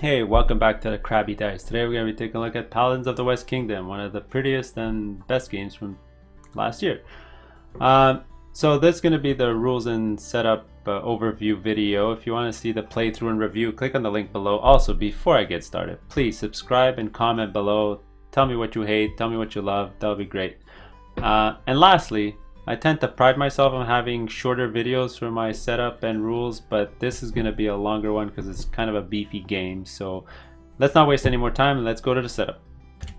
Hey, welcome back to the Crabby Dice. Today we're going to be taking a look at Paladins of the West Kingdom, one of the prettiest and best games from last year. So this is going to be the rules and setup overview video. If you want to see the playthrough and review, click on the link below. Also, before I get started, please subscribe and comment below. Tell me what you hate, tell me what you love, that'll be great. And lastly, I tend to pride myself on having shorter videos for my setup and rules, but this is going to be a longer one because it's kind of a beefy game. So let's not waste any more time and let's go to the setup.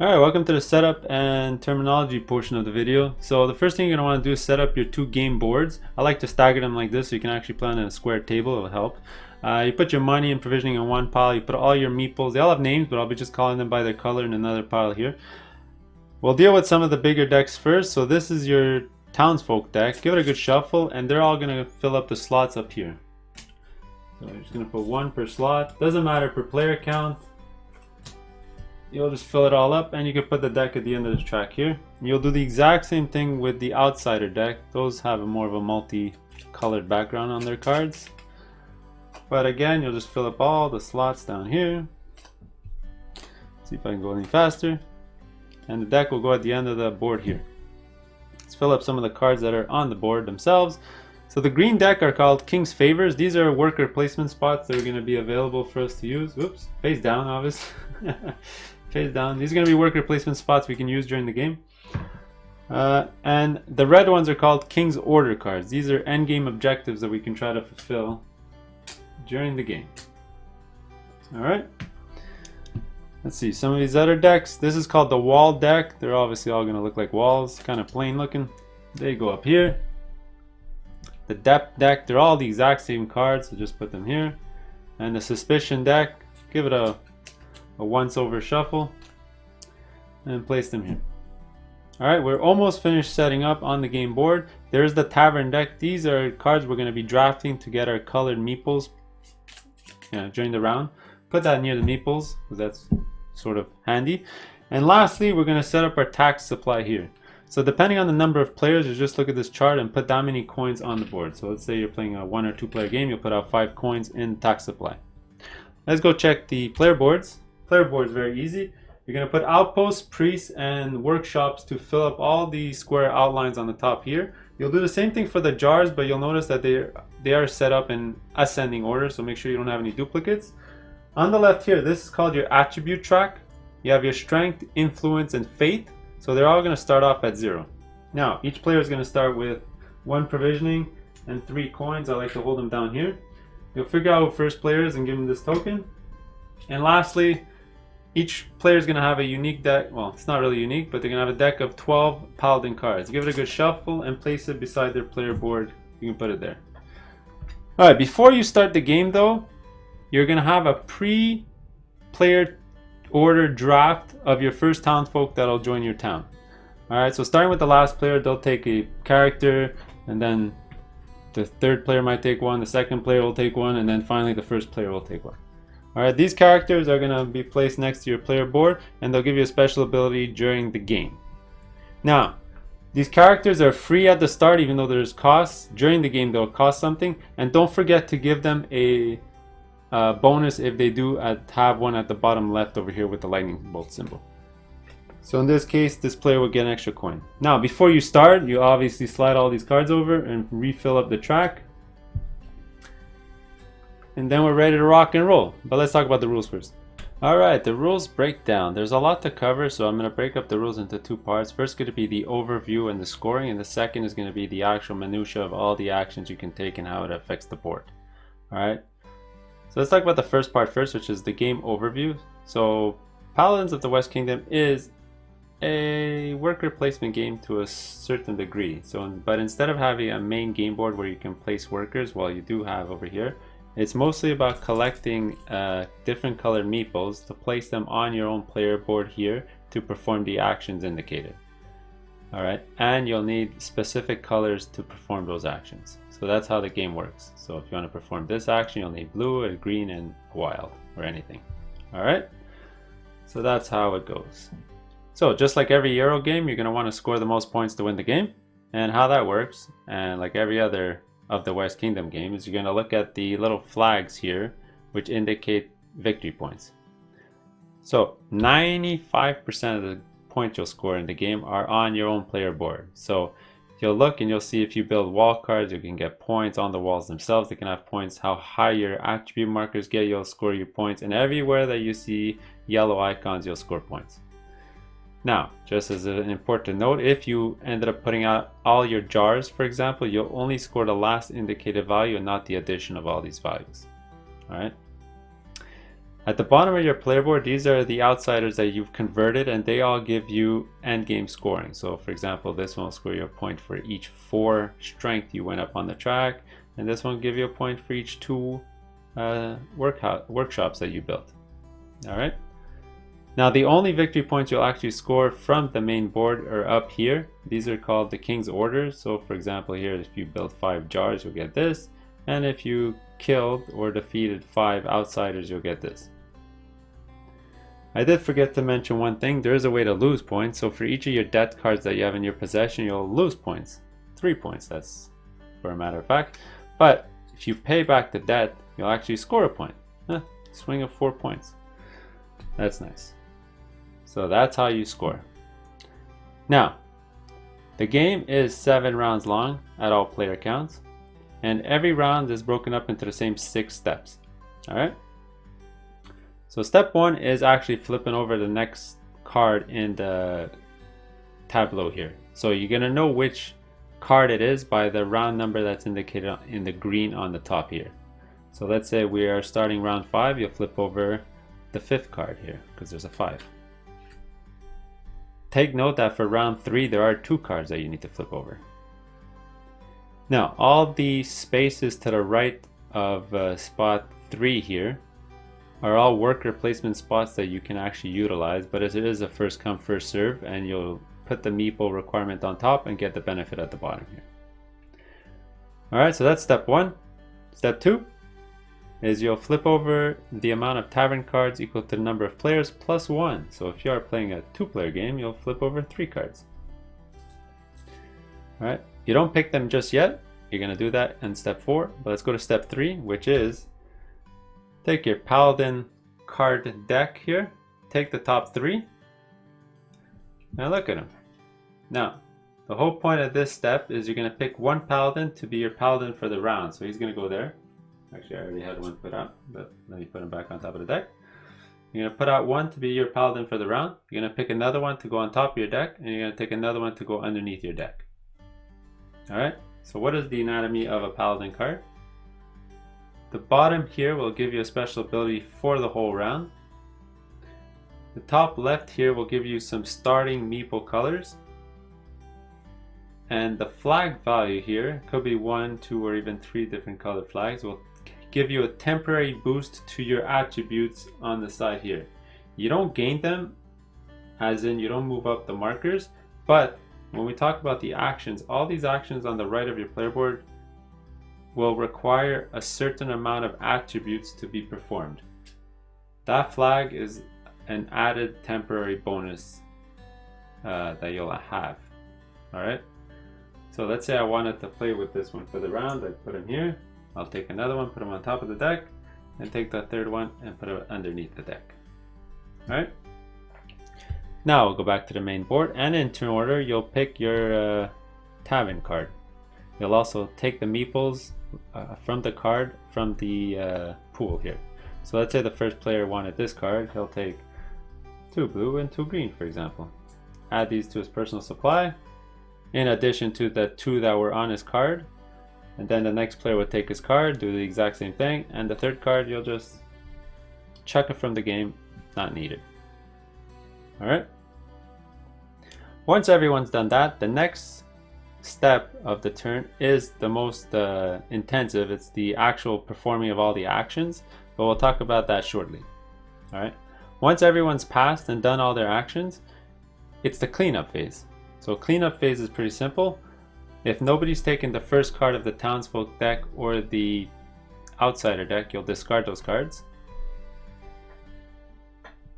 Alright, welcome to the setup and terminology portion of the video. So the first thing you're going to want to do is set up your two game boards. I like to stagger them like this so you can actually play on a square table. It will help. You put your money and provisioning in one pile. You put all your meeples. They all have names, but I'll be just calling them by their color in another pile here. We'll deal with some of the bigger decks first. So this is your townsfolk deck. Give it a good shuffle and they're all going to fill up the slots up here. So I'm just going to put one per slot. Doesn't matter per player count. You'll just fill it all up and you can put the deck at the end of the track here. You'll do the exact same thing with the outsider deck. Those have a more of a multi-colored background on their cards. But again, you'll just fill up all the slots down here. See if I can go any faster. And the deck will go at the end of the board here. Let's fill up some of the cards that are on the board themselves. So the green deck are called King's Favors. These are worker placement spots that are going to be available for us to use. Oops, face down, obviously. Face down. These are going to be worker placement spots we can use during the game. And the red ones are called King's Order cards. These are endgame objectives that we can try to fulfill during the game. Alright. Let's see, some of these other decks. This is called the wall deck. They're obviously all going to look like walls, kind of plain looking. They go up here. The depth deck, they're all the exact same cards, so just put them here. And the suspicion deck, give it a once over shuffle and place them here. Alright, we're almost finished setting up on the game board. There's the tavern deck. These are cards we're going to be drafting to get our colored meeples during the round. Put that near the meeples because that's sort of handy. And lastly, we're going to set up our tax supply here. So depending on the number of players, you just look at this chart and put that many coins on the board. So let's say you're playing a 1 or 2 player game, you'll put out 5 coins in tax supply. Let's go check the player boards. Player board is very easy. You're going to put outposts, priests, and workshops to fill up all the square outlines on the top here. You'll do the same thing for the jars, but you'll notice that they are set up in ascending order, so make sure you don't have any duplicates. On the left here, this is called your attribute track. You have your strength, influence, and faith. So they're all going to start off at 0. Now, each player is going to start with 1 provisioning and 3 coins. I like to hold them down here. You'll figure out who first player is and give them this token. And lastly, each player is going to have a unique deck. Well, it's not really unique, but they're going to have a deck of 12 Paladin cards. Give it a good shuffle and place it beside their player board. You can put it there. Alright, before you start the game though, you're going to have a pre-player order draft of your first townsfolk that'll join your town. Alright, so starting with the last player, they'll take a character, and then the third player might take one, the second player will take one, and then finally the first player will take one. Alright, these characters are going to be placed next to your player board, and they'll give you a special ability during the game. Now, these characters are free at the start, even though there's costs. During the game, they'll cost something, and don't forget to give them a bonus if they do have one at the bottom left over here with the lightning bolt symbol. So in this case, this player will get an extra coin. Now before you start, you obviously slide all these cards over and refill up the track. And then we're ready to rock and roll. But let's talk about the rules first. Alright, the rules breakdown. There's a lot to cover, so I'm going to break up the rules into 2 parts. First going to be the overview and the scoring, and the second is going to be the actual minutia of all the actions you can take and how it affects the board. Alright. So let's talk about the first part first, which is the game overview. So Paladins of the West Kingdom is a worker placement game to a certain degree. But instead of having a main game board where you can place workers, well, you do have over here, it's mostly about collecting different colored meeples to place them on your own player board here to perform the actions indicated. Alright, and you'll need specific colors to perform those actions. So that's how the game works. So if you want to perform this action, you'll need blue, a green, and wild, or anything. Alright, so that's how it goes. So just like every Euro game, you're going to want to score the most points to win the game. And how that works, and like every other of the West Kingdom games, you're going to look at the little flags here, which indicate victory points. So 95% of the points you'll score in the game are on your own player board. So you'll look and you'll see if you build wall cards, you can get points on the walls themselves. They can have points. How high your attribute markers get, you'll score your points. And everywhere that you see yellow icons, you'll score points. Now, just as an important note, if you ended up putting out all your jars, for example, you'll only score the last indicated value and not the addition of all these values. All right. At the bottom of your player board, these are the outsiders that you've converted, and they all give you end game scoring. So for example, this one will score you a point for each 4 strength you went up on the track, and this one will give you a point for each 2 workshops that you built. All right. Now the only victory points you'll actually score from the main board are up here. These are called the King's Orders. So for example here, if you build 5 jars, you'll get this. And if you killed or defeated 5 outsiders, you'll get this. I did forget to mention one thing. There is a way to lose points. So for each of your debt cards that you have in your possession, you'll lose points. 3 points, that's for a matter of fact. But if you pay back the debt, you'll actually score a point. Swing of 4 points. That's nice. So that's how you score. Now, the game is 7 rounds long at all player counts, and every round is broken up into the same 6 steps. All right. So step 1 is actually flipping over the next card in the tableau here. So you're gonna know which card it is by the round number that's indicated in the green on the top here. So let's say we are starting round 5. You'll flip over the 5th card here because there's a 5. Take note that for round 3 there are 2 cards that you need to flip over. Now all the spaces to the right of spot 3 here are all worker placement spots that you can actually utilize, but as it is a first come first serve, and you'll put the meeple requirement on top and get the benefit at the bottom here. Alright, so that's step 1. Step 2 is you'll flip over the amount of tavern cards equal to the number of players plus 1. So if you are playing a 2-player game, you'll flip over 3 cards. Alright, you don't pick them just yet. You're going to do that in step 4. But let's go to step 3, which is take your Paladin card deck here. Take the top 3. Now look at them. Now, the whole point of this step is you're going to pick one Paladin to be your Paladin for the round. So he's going to go there. Actually, I already had one put out, but let me put him back on top of the deck. You're going to put out one to be your Paladin for the round. You're going to pick another one to go on top of your deck, and you're going to take another one to go underneath your deck. Alright, so what is the anatomy of a Paladin card? The bottom here will give you a special ability for the whole round. The top left here will give you some starting meeple colors. And the flag value here, could be 1, 2, or even 3 different colored flags, will give you a temporary boost to your attributes on the side here. You don't gain them, as in you don't move up the markers, but when we talk about the actions, all these actions on the right of your player board will require a certain amount of attributes to be performed. That flag is an added temporary bonus that you'll have. Alright? So let's say I wanted to play with this one for the round. I put him here. I'll take another one, put him on top of the deck, and take the third one and put it underneath the deck. Alright? Now we'll go back to the main board, and in turn order you'll pick your tavern card. You'll also take the meeples from the card from the pool here. So let's say the first player wanted this card. He'll take 2 blue and 2 green, for example. Add these to his personal supply, in addition to the 2 that were on his card. And then the next player would take his card, do the exact same thing, and the third card you'll just chuck it from the game, not needed. Alright? Once everyone's done that, the next step of the turn is the most intensive. It's the actual performing of all the actions, but we'll talk about that shortly. Alright? Once everyone's passed and done all their actions, it's the cleanup phase. So cleanup phase is pretty simple. If nobody's taken the first card of the townsfolk deck or the outsider deck, you'll discard those cards.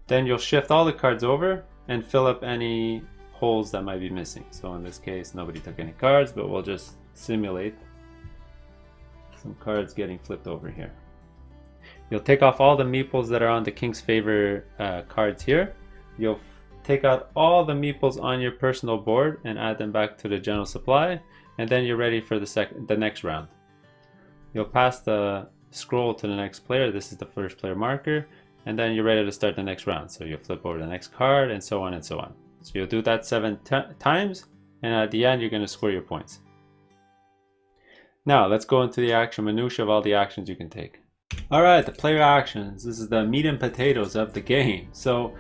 Then you'll shift all the cards over and fill up any holes that might be missing. So in this case, nobody took any cards, but we'll just simulate some cards getting flipped over here. You'll take off all the meeples that are on the King's Favor cards here. You'll take out all the meeples on your personal board and add them back to the general supply, and then you're ready for the next round. You'll pass the scroll to the next player. This is the first player marker, and then you're ready to start the next round. So you'll flip over the next card, and so on and so on. So you'll do that 7 times, and at the end you're going to score your points. Now let's go into the action minutiae of all the actions you can take. Alright, the player actions. This is the meat and potatoes of the game. So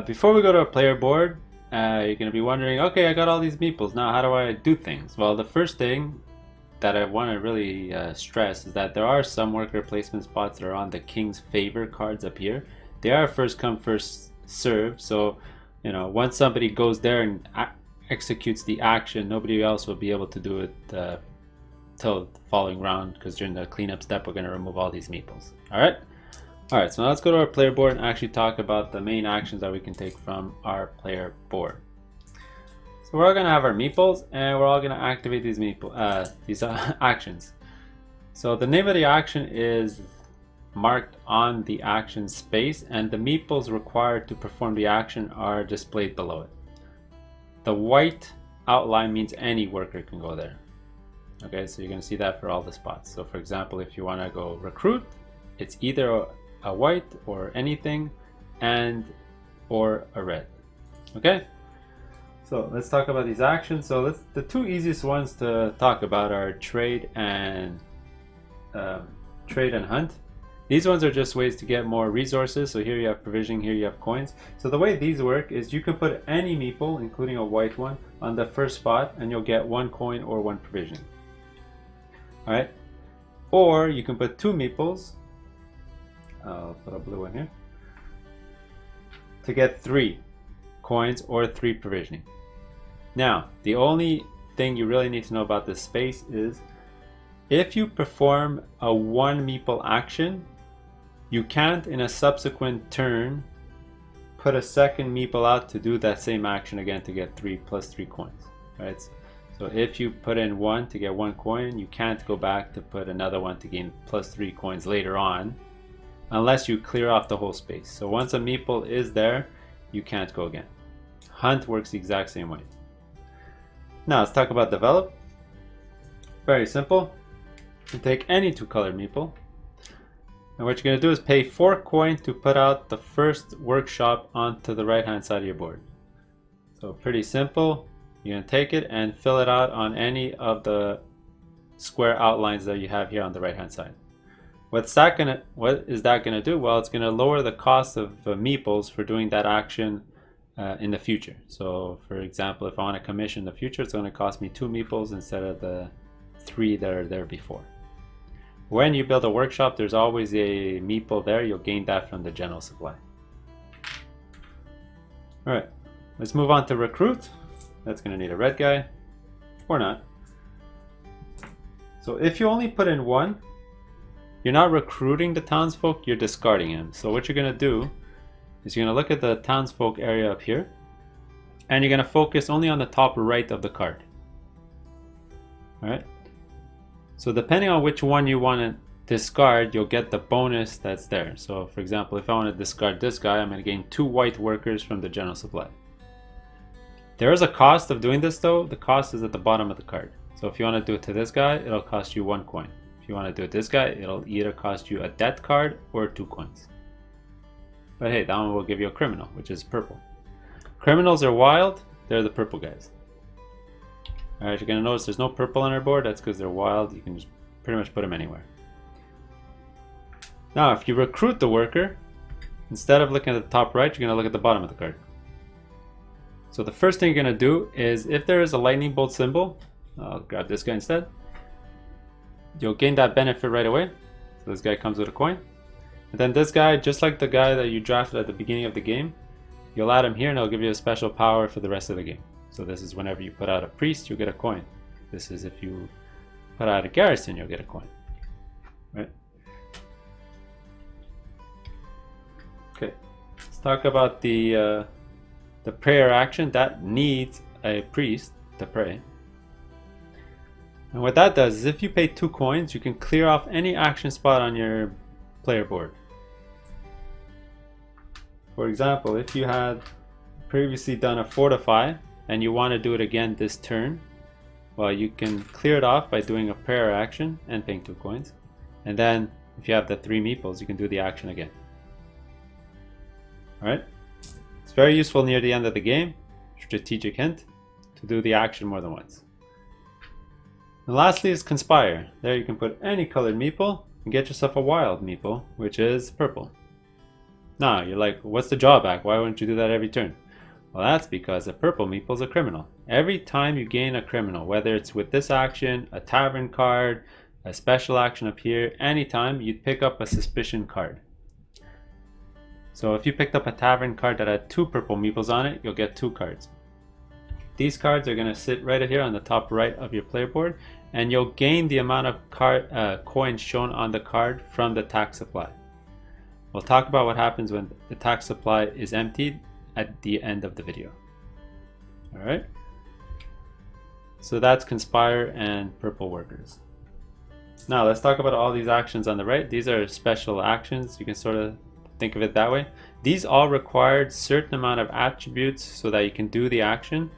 before we go to a player board, you're going to be wondering, okay, I got all these meeples, now how do I do things? Well, the first thing that I want to really stress is that there are some worker placement spots that are on the King's Favor cards up here. They are first come first serve, so you know, once somebody goes there and executes the action, nobody else will be able to do it till the following round, because during the cleanup step we're going to remove all these meeples. Alright, so now let's go to our player board and actually talk about the main actions that we can take from our player board. So we're all going to have our meeples, and we're all going to activate these actions. So the name of the action is marked on the action space, and the meeples required to perform the action are displayed below it. The white outline means any worker can go there. Okay, so you're going to see that for all the spots. So for example, if you want to go recruit, it's either a white or anything, and or a red. Okay, so let's talk about these actions. So the two easiest ones to talk about are trade and hunt. These ones are just ways to get more resources. So here you have provisioning, here you have coins. So the way these work is you can put any meeple, including a white one, on the first spot, and you'll get 1 coin or 1 provisioning. Alright, or you can put 2 meeples, I'll put a blue one here, to get 3 coins or 3 provisioning. Now, the only thing you really need to know about this space is if you perform a 1 meeple action, you can't in a subsequent turn put a second meeple out to do that same action again to get 3 plus 3 coins. Right? So if you put in 1 to get 1 coin, you can't go back to put another one to gain plus 3 coins later on, unless you clear off the whole space. So once a meeple is there, you can't go again. Hunt works the exact same way. Now let's talk about develop. Very simple. You take any 2-color meeple, and what you're going to do is pay 4 coin to put out the first workshop onto the right hand side of your board. So pretty simple. You're going to take it and fill it out on any of the square outlines that you have here on the right hand side. What is that going to do? Well, it's going to lower the cost of meeples for doing that action in the future. So for example, if I want to commission in the future, it's going to cost me 2 meeples instead of the 3 that are there before. When you build a workshop, there's always a meeple there. You'll gain that from the general supply. Alright, let's move on to recruit. That's going to need a red guy, or not. So if you only put in 1, you're not recruiting the townsfolk, you're discarding him. So what you're going to do is you're going to look at the townsfolk area up here, and you're going to focus only on the top right of the card. Alright, so depending on which one you want to discard, you'll get the bonus that's there. So for example, if I want to discard this guy, I'm going to gain 2 white workers from the general supply. There is a cost of doing this though. The cost is at the bottom of the card. So if you want to do it to this guy, it'll cost you 1 coin. If you want to do it to this guy, it'll either cost you a death card or 2 coins. But hey, that one will give you a criminal, which is purple. Criminals are wild, they're the purple guys. Alright, you're going to notice there's no purple on our board. That's because they're wild. You can just pretty much put them anywhere. Now, if you recruit the worker, instead of looking at the top right, you're going to look at the bottom of the card. So the first thing you're going to do is, if there is a lightning bolt symbol, I'll grab this guy instead. You'll gain that benefit right away. So this guy comes with a coin. And then this guy, just like the guy that you drafted at the beginning of the game, you'll add him here and it'll give you a special power for the rest of the game. So this is whenever you put out a priest, you'll get a coin. This is if you put out a garrison, you'll get a coin. Right? Okay, let's talk about the prayer action. That needs a priest to pray. And what that does is if you pay 2 coins, you can clear off any action spot on your player board. For example, if you had previously done a fortify and you want to do it again this turn, well, you can clear it off by doing a prayer action and paying 2 coins. And then if you have the 3 meeples, you can do the action again. Alright? It's very useful near the end of the game, strategic hint, to do the action more than once. And lastly is Conspire. There you can put any colored meeple and get yourself a wild meeple, which is purple. Now, you're like, what's the drawback? Why wouldn't you do that every turn? Well, that's because a purple meeple is a criminal. Every time you gain a criminal, whether it's with this action, a tavern card, a special action up here, anytime you'd pick up a suspicion card. So if you picked up a tavern card that had 2 purple meeples on it, you'll get 2 cards. These cards are going to sit right here on the top right of your player board, and you'll gain the amount of coins shown on the card from the tax supply. We'll talk about what happens when the tax supply is emptied at the end of the video. Alright, so that's Conspire and Purple Workers. Now let's talk about all these actions on the right. These are special actions, you can sort of think of it that way. These all required certain amount of attributes so that you can do the action,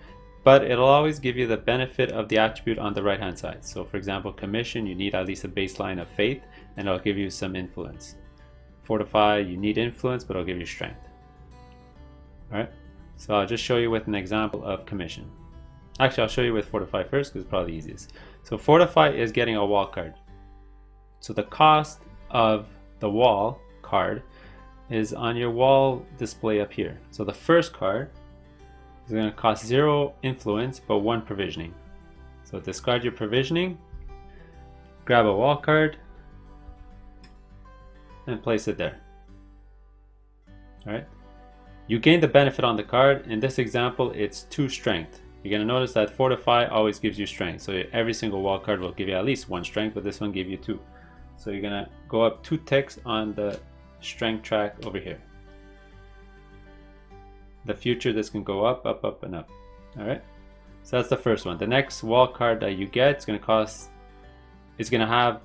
but it'll always give you the benefit of the attribute on the right hand side. So for example, Commission, you need at least a baseline of Faith, and it'll give you some influence. Fortify, you need influence, but it'll give you strength. Alright, so I'll just show you with an example of Commission. Actually, I'll show you with Fortify first because it's probably the easiest. So Fortify is getting a wall card. So the cost of the wall card is on your wall display up here. So the first card is going to cost 0 influence but 1 provisioning. So discard your provisioning, grab a wall card, and place it there. Alright. You gain the benefit on the card. In this example, it's 2 strength. You're going to notice that Fortify always gives you strength. So every single wall card will give you at least 1 strength, but this one gives you 2. So you're going to go up 2 ticks on the strength track over here. The future, this can go up, up, up, and up. Alright. So that's the first one. The next wall card that you get is going to have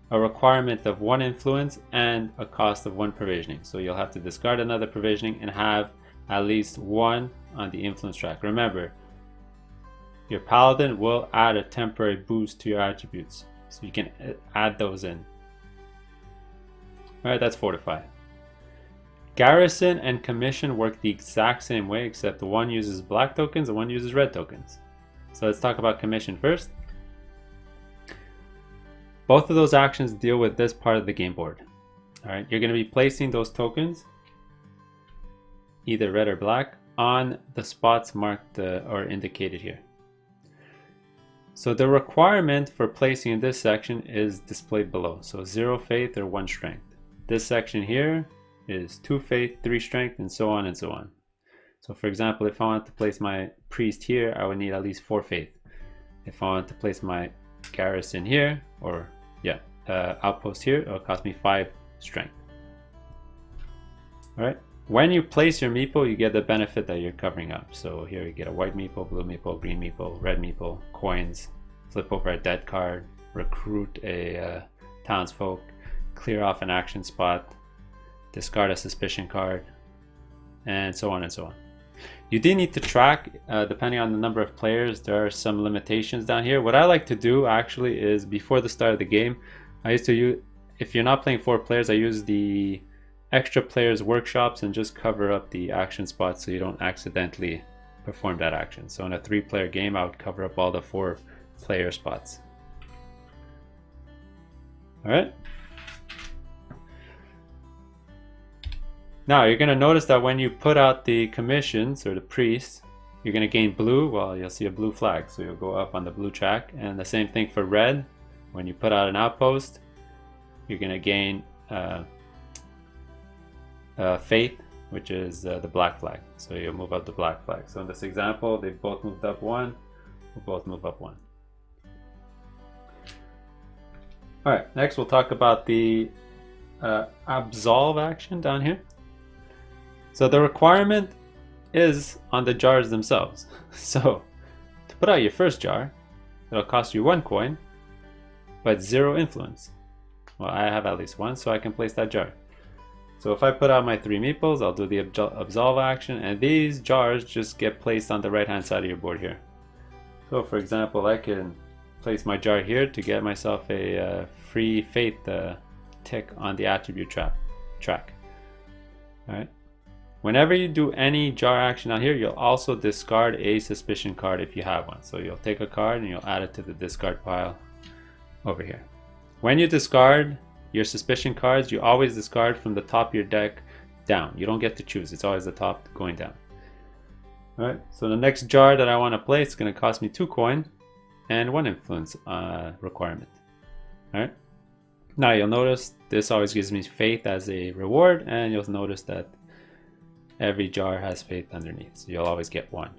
a requirement of 1 influence and a cost of 1 provisioning. So you'll have to discard another provisioning and have at least 1 on the influence track. Remember, your Paladin will add a temporary boost to your attributes, so you can add those in. Alright, that's Fortify. Garrison and Commission work the exact same way, except the one uses black tokens and one uses red tokens. So let's talk about Commission first. Both of those actions deal with this part of the game board. Alright, you're going to be placing those tokens, either red or black, on the spots marked or indicated here. So the requirement for placing in this section is displayed below. So 0 faith or 1 strength. This section here is 2 faith, 3 strength, and so on and so on. So for example, if I want to place my priest here, I would need at least 4 faith. If I want to place my garrison here, or outpost here, it'll cost me 5 strength. Alright, when you place your meeple, you get the benefit that you're covering up. So here you get a white meeple, blue meeple, green meeple, red meeple, coins, flip over a dead card, recruit a townsfolk, clear off an action spot, discard a suspicion card, and so on and so on. You do need to track, depending on the number of players, there are some limitations down here. What I like to do actually is before the start of the game, I used to use, if you're not playing 4 players, I use the extra players workshops and just cover up the action spots so you don't accidentally perform that action. So in a 3-player game, I would cover up all the 4-player spots. Alright. Now you're going to notice that when you put out the commissions or the priests, you're going to gain blue. Well, you'll see a blue flag, so you'll go up on the blue track. And the same thing for red. When you put out an outpost, you're going to gain faith, which is the black flag. So you'll move up the black flag. So in this example, they've both moved up 1. We'll both move up 1. All right, next we'll talk about the absolve action down here. So the requirement is on the jars themselves. So to put out your first jar, it'll cost you 1 coin, but 0 influence. Well, I have at least 1, so I can place that jar. So if I put out my 3 meeples, I'll do the absolve action, and these jars just get placed on the right hand side of your board here. So for example, I can place my jar here to get myself a free faith tick on the attribute track. Alright. Whenever you do any jar action out here, you'll also discard a suspicion card if you have one. So you'll take a card and you'll add it to the discard pile over here. When you discard your suspicion cards, you always discard from the top of your deck down. You don't get to choose. It's always the top going down. Alright, so the next jar that I want to play is going to cost me 2 coin and 1 influence requirement. Alright. Now you'll notice this always gives me faith as a reward, and you'll notice that every jar has faith underneath, so you'll always get 1.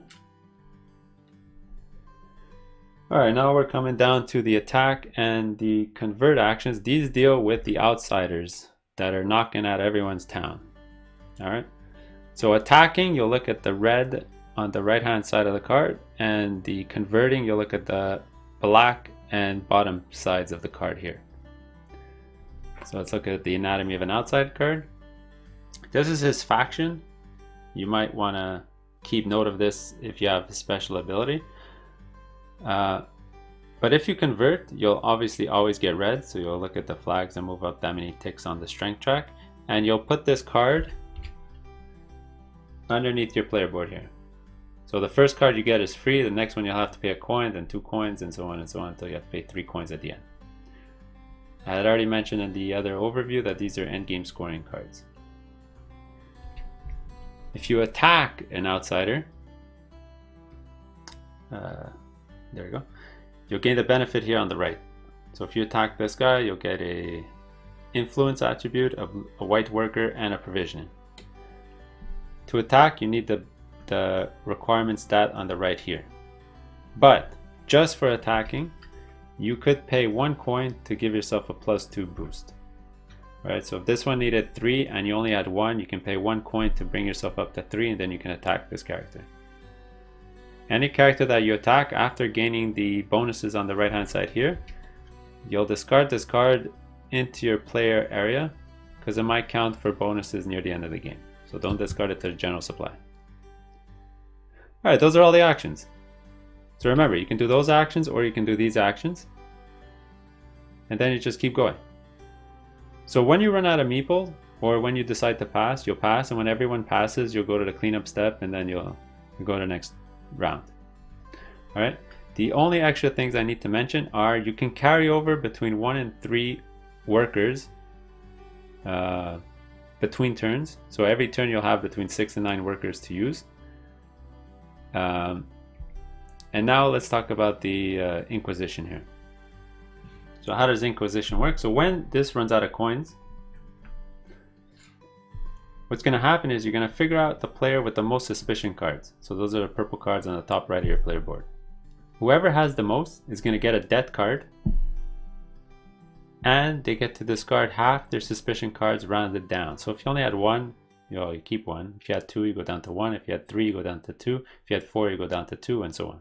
Alright, now we're coming down to the attack and the convert actions. These deal with the outsiders that are knocking at everyone's town. Alright, so attacking, you'll look at the red on the right hand side of the card, and the converting, you'll look at the black and bottom sides of the card here. So let's look at the anatomy of an outside card. This is his faction. You might want to keep note of this if you have a special ability. But if you convert, you'll obviously always get red, so you'll look at the flags and move up that many ticks on the strength track, and you'll put this card underneath your player board here. So the first card you get is free, the next one you'll have to pay a coin, then 2 coins, and so on until you have to pay 3 coins at the end. I had already mentioned in the other overview that these are endgame scoring cards. If you attack an outsider, there we go, you'll gain the benefit here on the right. So if you attack this guy, you'll get a influence attribute of a white worker and a provisioning. To attack, you need the requirement stat on the right here. But just for attacking, you could pay 1 coin to give yourself a +2 boost. Alright, so if this one needed 3 and you only had 1, you can pay 1 coin to bring yourself up to 3, and then you can attack this character. Any character that you attack after gaining the bonuses on the right hand side here, you'll discard this card into your player area, because it might count for bonuses near the end of the game. So don't discard it to the general supply. Alright, those are all the actions. So remember, you can do those actions or you can do these actions, and then you just keep going. So when you run out of meeple, or when you decide to pass, you'll pass, and when everyone passes, you'll go to the cleanup step, and then you'll go to the next round. Alright, the only extra things I need to mention are you can carry over between 1 and 3 workers between turns. So every turn you'll have between 6 and 9 workers to use. And now let's talk about the Inquisition here. So how does Inquisition work? So when this runs out of coins, what's going to happen is you're going to figure out the player with the most suspicion cards. So those are the purple cards on the top right of your player board. Whoever has the most is going to get a death card, and they get to discard half their suspicion cards rounded down. So if you only had 1, you keep 1. If you had 2, you go down to 1. If you had 3, you go down to 2. If you had 4, you go down to 2, and so on.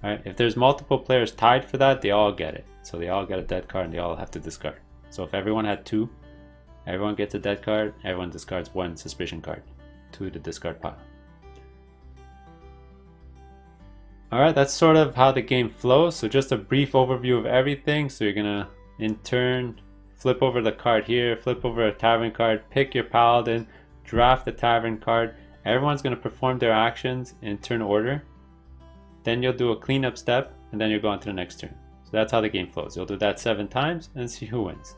Alright, if there's multiple players tied for that, they all get it. So they all get a dead card and they all have to discard. So if everyone had 2, everyone gets a dead card, everyone discards 1 suspicion card to the discard pile. Alright, that's sort of how the game flows. So just a brief overview of everything. So you're gonna, in turn, flip over the card here, flip over a tavern card, pick your paladin, draft the tavern card. Everyone's gonna perform their actions in turn order. Then you'll do a cleanup step, and then you'll go on to the next turn. So that's how the game flows. You'll do that 7 times and see who wins.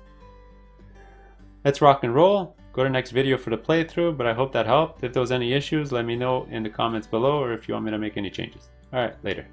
Let's rock and roll. Go to next video for the playthrough, but I hope that helped. If there was any issues, let me know in the comments below, or if you want me to make any changes. Alright, later.